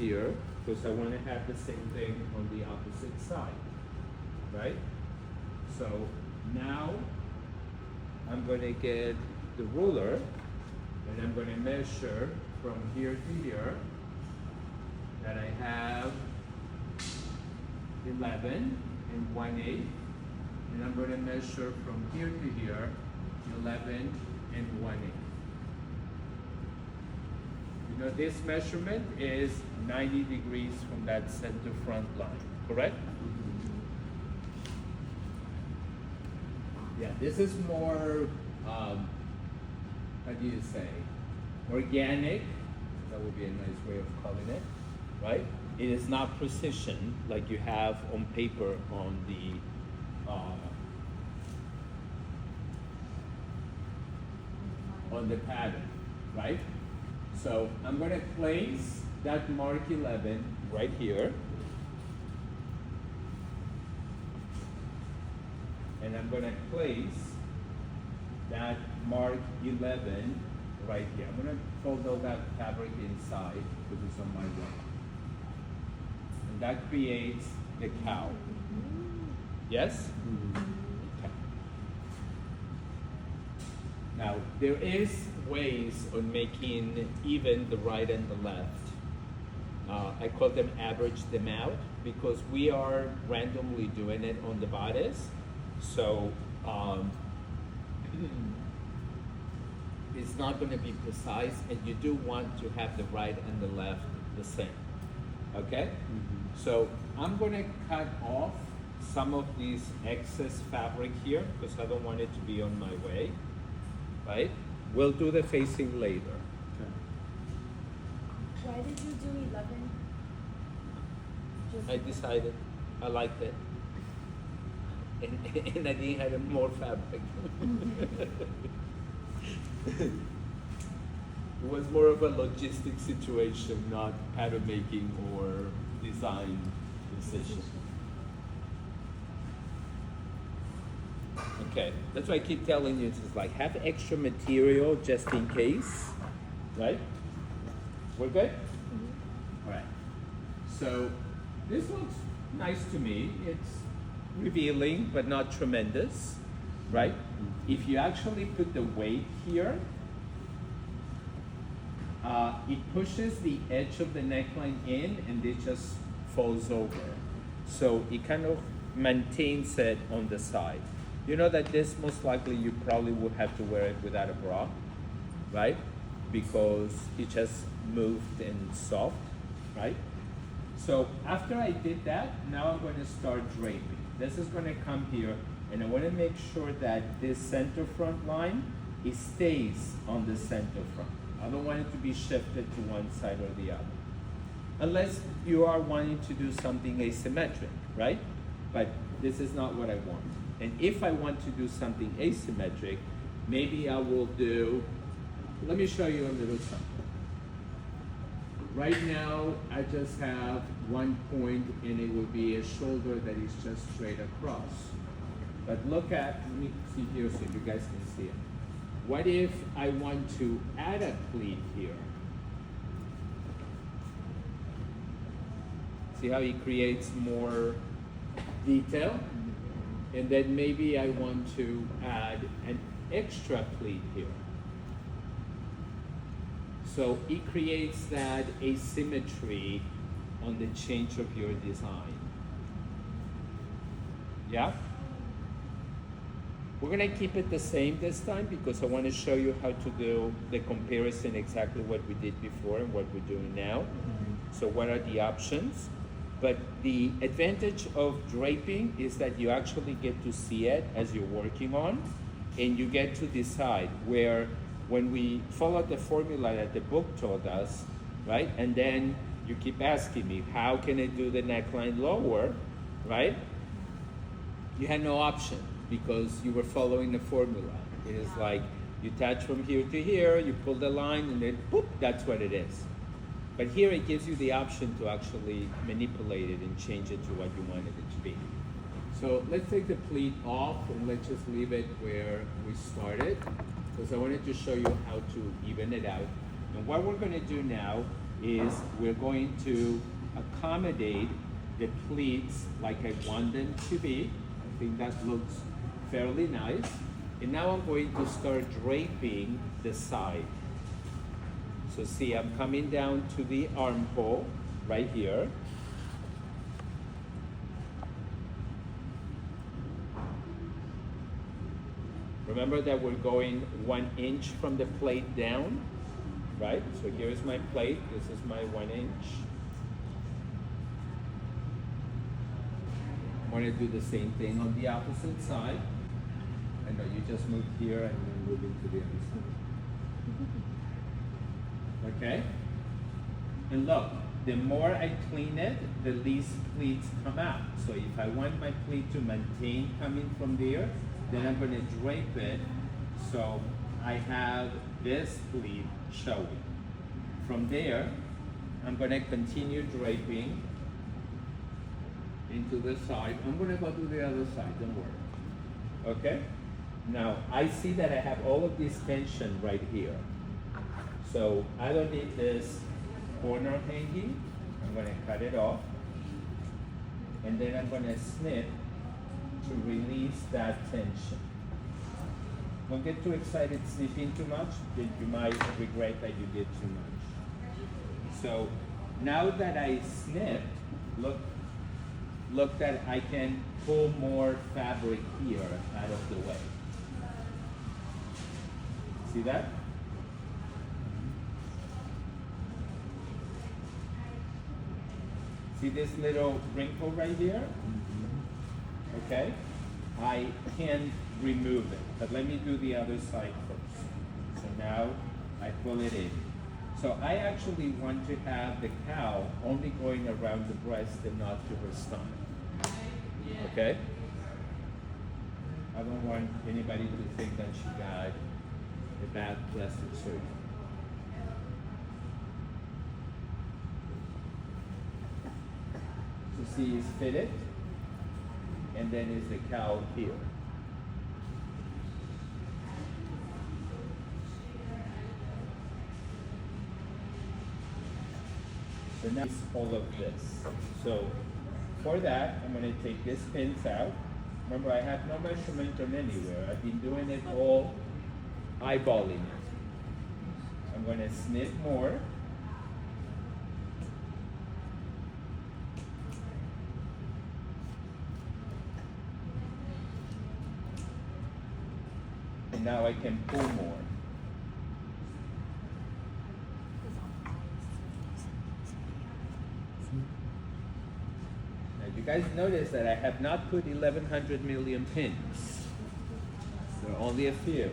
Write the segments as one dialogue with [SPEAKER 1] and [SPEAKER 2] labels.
[SPEAKER 1] here because I want to have the same thing on the opposite side, right? So now I'm going to get the ruler and I'm going to measure from here to here that I have 11 and 1/8, and I'm going to measure from here to here 11 and 1/8. You know, this measurement is 90 degrees from that center front line, correct? Yeah, this is more, how do you say, organic. That would be a nice way of calling it, right? It is not precision like you have on paper on the pattern, right? So I'm going to place that mark 11 right here. And I'm going to place that mark 11 right here. I'm going to fold all that fabric inside because it's on my wall. And that creates the cow. Yes? Okay. Now, there is ways of making even the right and the left. I call them average them out because we are randomly doing it on the bodice. So it's not going to be precise, and you do want to have the right and the left the same. Okay? So I'm going to cut off some of this excess fabric here because I don't want it to be on my way. Right? We'll do the facing later.
[SPEAKER 2] Okay.
[SPEAKER 3] Why did you do 11?
[SPEAKER 1] I decided I liked it. And I didn't have more fabric. It was more of a logistic situation, not pattern making or design decision. Okay, that's why I keep telling you, it's like have extra material just in case, right? We're good? All right. So this looks nice to me. It's revealing, but not tremendous, right? If you actually put the weight here, it pushes the edge of the neckline in and it just falls over. So it kind of maintains it on the side. You know that this most likely you probably would have to wear it without a bra, right? Because it just moved and soft, right? So after I did that, now I'm going to start draping. This is going to come here, and I want to make sure that this center front line, it stays on the center front. I don't want it to be shifted to one side or the other. Unless you are wanting to do something asymmetric, right? But this is not what I want. And if I want to do something asymmetric, maybe I will do, let me show you a little something. Right now, I just have one point and it will be a shoulder that is just straight across. But look at, let me see here so you guys can see it. What if I want to add a pleat here? See how it creates more detail? And then maybe I want to add an extra pleat here. So it creates that asymmetry on the change of your design. Yeah? We're gonna keep it the same this time because I wanna show you how to do the comparison exactly what we did before and what we're doing now. So what are the options? But the advantage of draping is that you actually get to see it as you're working on, and you get to decide where, when we follow the formula that the book told us, right? And then you keep asking me, how can I do the neckline lower, right? You had no option because you were following the formula. It is like you attach from here to here, you pull the line, and then boop, that's what it is. But here it gives you the option to actually manipulate it and change it to what you wanted it to be. So let's take the pleat off and let's just leave it where we started because I wanted to show you how to even it out. And what we're going to do now is we're going to accommodate the pleats like I want them to be. I think that looks fairly nice. And now I'm going to start draping the side. So see, I'm coming down to the armhole right here. Remember that we're going 1 inch from the plate down, right? So here's my plate, this is my 1 inch. I'm gonna do the same thing on the opposite side. I know you just moved here and then move into the other side. Okay? And look, the more I clean it, the least pleats come out. So if I want my pleat to maintain coming from there, then I'm gonna drape it so I have this pleat showing. From there, I'm gonna continue draping into the side. I'm gonna go to the other side, don't worry. Okay? Now, I see that I have all of this tension right here. So I don't need this corner hanging. I'm gonna cut it off. And then I'm gonna snip to release that tension. Don't get too excited snipping too much, then you might regret that you did too much. So now that I snipped, look that I can pull more fabric here out of the way. See that? See this little wrinkle right here? Okay? I can remove it, but let me do the other side first. So now I pull it in. So I actually want to have the cow only going around the breast and not to her stomach. Okay? I don't want anybody to think that she got a bad plastic surgery. So see, it's fitted, and then is the cow here. So now it's all of this. So for that, I'm going to take these pins out. Remember, I have no measurement on anywhere. I've been doing it all eyeballing it. I'm going to snip more. And now I can pull more. Now you guys notice that I have not put 1100 million pins. There are only a few.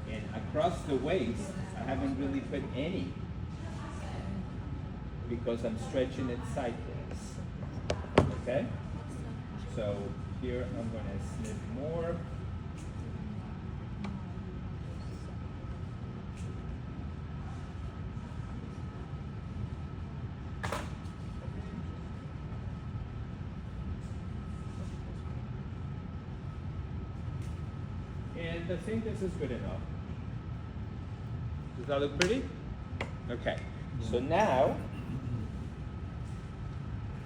[SPEAKER 1] And across the waist, I haven't really put any because I'm stretching it sideways. Okay? So here I'm going to snip more. And I think this is good enough. Does that look pretty? Okay. So now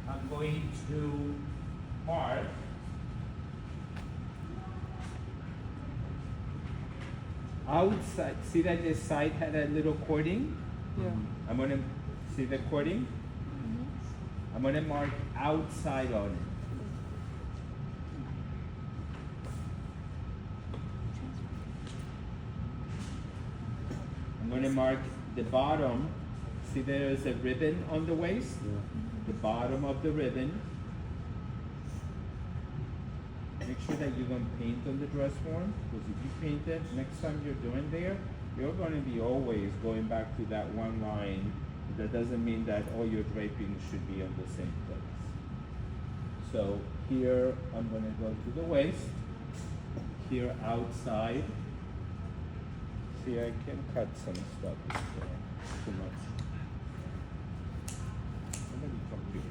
[SPEAKER 1] I'm going to mark outside. See that this side had a little cording?
[SPEAKER 2] Yeah.
[SPEAKER 1] I'm gonna see the cording? I'm gonna mark outside on it. I'm going to mark the bottom. See there is a ribbon on the waist?
[SPEAKER 2] Yeah.
[SPEAKER 1] The bottom of the ribbon. Make sure that you don't paint on the dress form, because if you paint it, next time you're doing there, you're going to be always going back to that one line. That doesn't mean that all your draping should be on the same place. So here I'm going to go to the waist. Here outside. See, I can cut some stuff too much. Somebody come here.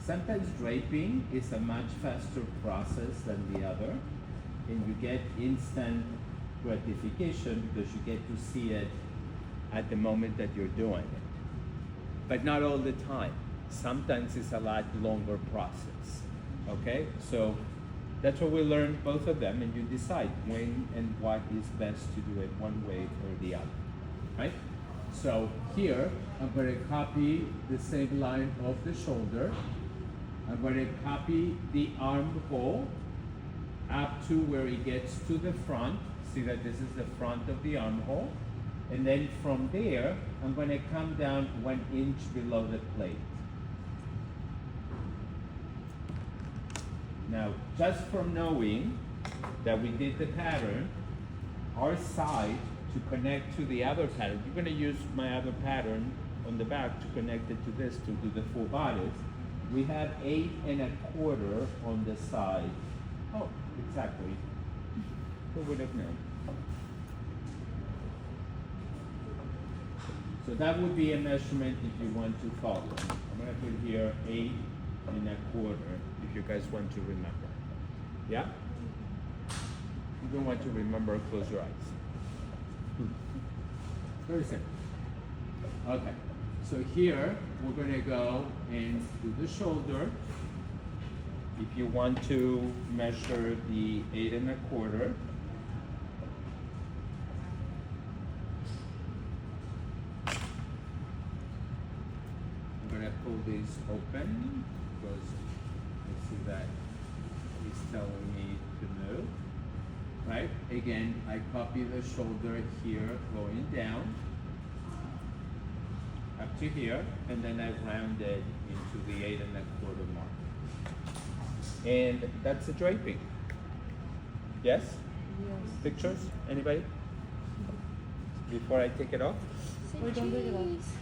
[SPEAKER 1] Sometimes draping is a much faster process than the other, and you get instant gratification because you get to see it at the moment that you're doing it. But not all the time. Sometimes it's a lot longer process. Okay? So that's what we learn, both of them, and you decide when and what is best to do it one way or the other. Right? So here, I'm going to copy the same line of the shoulder. I'm going to copy the armhole up to where it gets to the front. See that this is the front of the armhole. And then from there, I'm going to come down 1 inch below the plate. Now, just from knowing that we did the pattern, our side to connect to the other pattern, you're going to use my other pattern on the back to connect it to this to do the full bodice. We have 8 1/4 on the side. Oh, exactly. Who would have known? So that would be a measurement if you want to follow. I'm going to put here 8 1/4 if you guys want to remember. Yeah? If you don't want to remember, close your eyes. Very simple. Okay. So here we're going to go and do the shoulder. If you want to measure the 8 1/4. I'm going to pull this open because I see that it's telling me to move. Right? Again, I copy the shoulder here going down up to here, and then I round it into the 8 1/4 mark. And that's the draping. Yes?
[SPEAKER 2] Yes.
[SPEAKER 1] Pictures? Anybody? Before I take it off?
[SPEAKER 2] We don't take it off.